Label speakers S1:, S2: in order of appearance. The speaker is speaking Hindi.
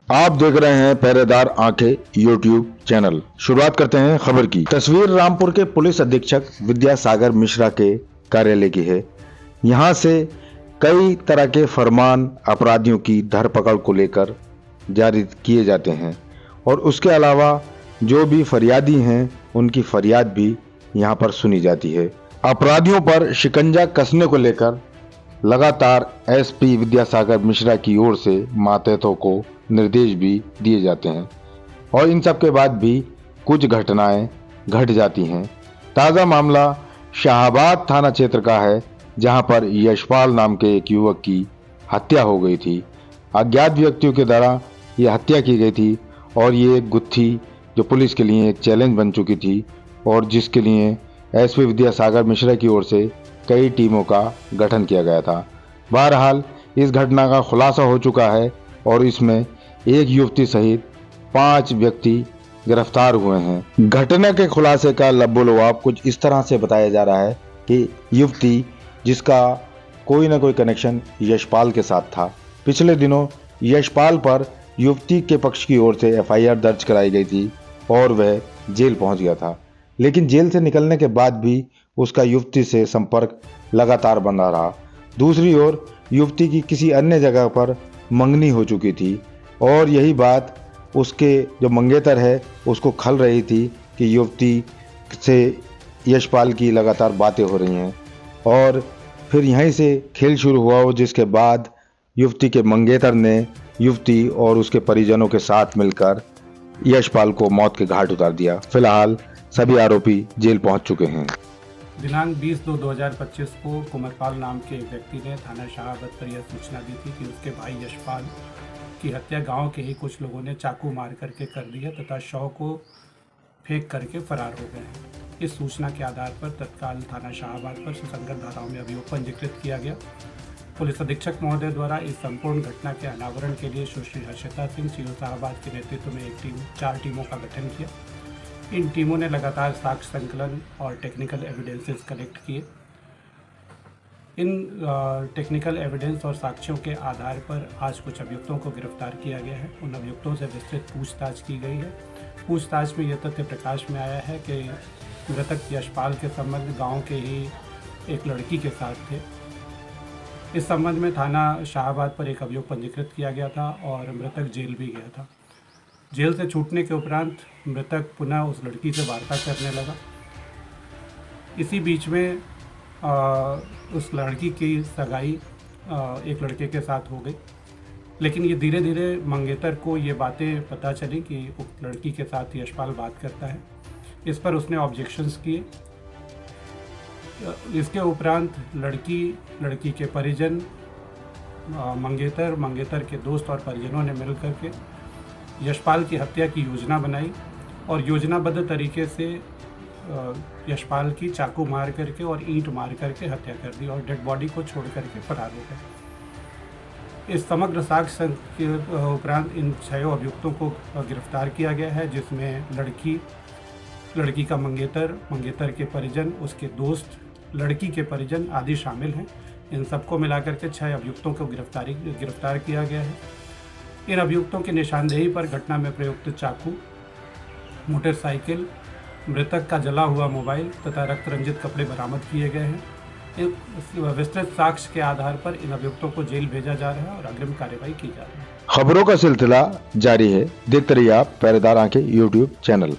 S1: आप देख रहे हैं पहरेदार आंखें यूट्यूब चैनल। शुरुआत करते हैं खबर की। तस्वीर रामपुर के पुलिस अधीक्षक विद्यासागर मिश्रा के कार्यालय की है। यहां से कई तरह के फरमान अपराधियों की धरपकड़ को लेकर जारी किए जाते हैं और उसके अलावा जो भी फरियादी हैं उनकी फरियाद भी यहां पर सुनी जाती है। अपराधियों पर शिकंजा कसने को लेकर लगातार एसपी विद्यासागर मिश्रा की ओर से मातहतों को निर्देश भी दिए जाते हैं और इन सब के बाद भी कुछ घटनाएं घट जाती हैं। ताज़ा मामला शाहाबाद थाना क्षेत्र का है, जहां पर यशपाल नाम के एक युवक की हत्या हो गई थी। अज्ञात व्यक्तियों के द्वारा यह हत्या की गई थी और ये एक गुत्थी जो पुलिस के लिए एक चैलेंज बन चुकी थी और जिसके लिए एसपी विद्यासागर मिश्रा की ओर से कई टीमों का गठन किया गया था। बहरहाल इस घटना का खुलासा हो चुका है और इसमें एक युवती सहित 5 व्यक्ति गिरफ्तार हुए हैं। घटना के खुलासे का लबोलवाब कुछ इस तरह से बताया जा रहा है कि युवती जिसका कोई ना कोई कनेक्शन यशपाल के साथ था, पिछले दिनों यशपाल पर युवती के पक्ष की ओर से एफआईआर दर्ज कराई गई थी और वह जेल पहुंच गया था, लेकिन जेल से निकलने के बाद भी उसका युवती से संपर्क लगातार बना रहा। दूसरी ओर युवती की किसी अन्य जगह पर मंगनी हो चुकी थी और यही बात उसके जो मंगेतर है उसको खल रही थी कि युवती से यशपाल की लगातार बातें हो रही हैं और फिर यहीं से खेल शुरू हुआ, जिसके बाद युवती के मंगेतर ने युवती और उसके परिजनों के साथ मिलकर यशपाल को मौत के घाट उतार दिया। फिलहाल सभी आरोपी जेल पहुंच चुके हैं।
S2: दिनांक 20/2/2025 को कुमरपाल नाम के एक व्यक्ति ने थाना शाहाबाद पर यह सूचना दी थी कि उसके भाई यशपाल की हत्या गांव के ही कुछ लोगों ने चाकू मार करके कर दी है तथा शव को फेंक करके फरार हो गए हैं। इस सूचना के आधार पर तत्काल थाना शाहाबाद पर सुसंगत धाराओं में अभियोग पंजीकृत किया गया। पुलिस अधीक्षक महोदय द्वारा इस संपूर्ण घटना के अनावरण के लिए सुश्री हर्षिता सिंह सीओ शाहाबाद के नेतृत्व में एक टीम 4 टीमों का गठन किया। इन टीमों ने लगातार साक्ष्य संकलन और टेक्निकल एविडेंसेस कलेक्ट किए। इन टेक्निकल एविडेंस और साक्ष्यों के आधार पर आज कुछ अभियुक्तों को गिरफ्तार किया गया है। उन अभियुक्तों से विस्तृत पूछताछ की गई है। पूछताछ में यह तथ्य प्रकाश में आया है कि मृतक यशपाल के संबंध गांव के ही एक लड़की के साथ थे। इस संबंध में थाना शाहाबाद पर एक अभियोग पंजीकृत किया गया था और मृतक जेल भी गया था। जेल से छूटने के उपरांत मृतक पुनः उस लड़की से वार्ता करने लगा। इसी बीच में उस लड़की की सगाई एक लड़के के साथ हो गई, लेकिन ये धीरे धीरे मंगेतर को ये बातें पता चली कि उस लड़की के साथ यशपाल बात करता है। इस पर उसने ऑब्जेक्शंस किए। इसके उपरांत लड़की के परिजन, मंगेतर के दोस्त और परिजनों ने मिल करके यशपाल की हत्या की योजना बनाई और योजनाबद्ध तरीके से यशपाल की चाकू मार करके और ईंट मार करके हत्या कर दी और डेड बॉडी को छोड़ करके फरार हो गए। इस समग्र साक्ष्य के उपरांत इन 6 अभियुक्तों को गिरफ्तार किया गया है, जिसमें लड़की का मंगेतर के परिजन, उसके दोस्त, लड़की के परिजन आदि शामिल हैं। इन सबको मिलाकर के 6 अभियुक्तों को गिरफ्तार किया गया है। इन अभियुक्तों की निशानदेही पर घटना में प्रयुक्त चाकू, मोटरसाइकिल, मृतक का जला हुआ मोबाइल तथा रक्त रंजित कपड़े बरामद किए गए हैं। विस्तृत साक्ष्य के आधार पर इन अभियुक्तों को जेल भेजा जा रहा है और अग्रिम कार्रवाई की जा रही है।
S1: खबरों का सिलसिला जारी है। देखते रहिए आप पहरेदार आंखें यूट्यूब चैनल।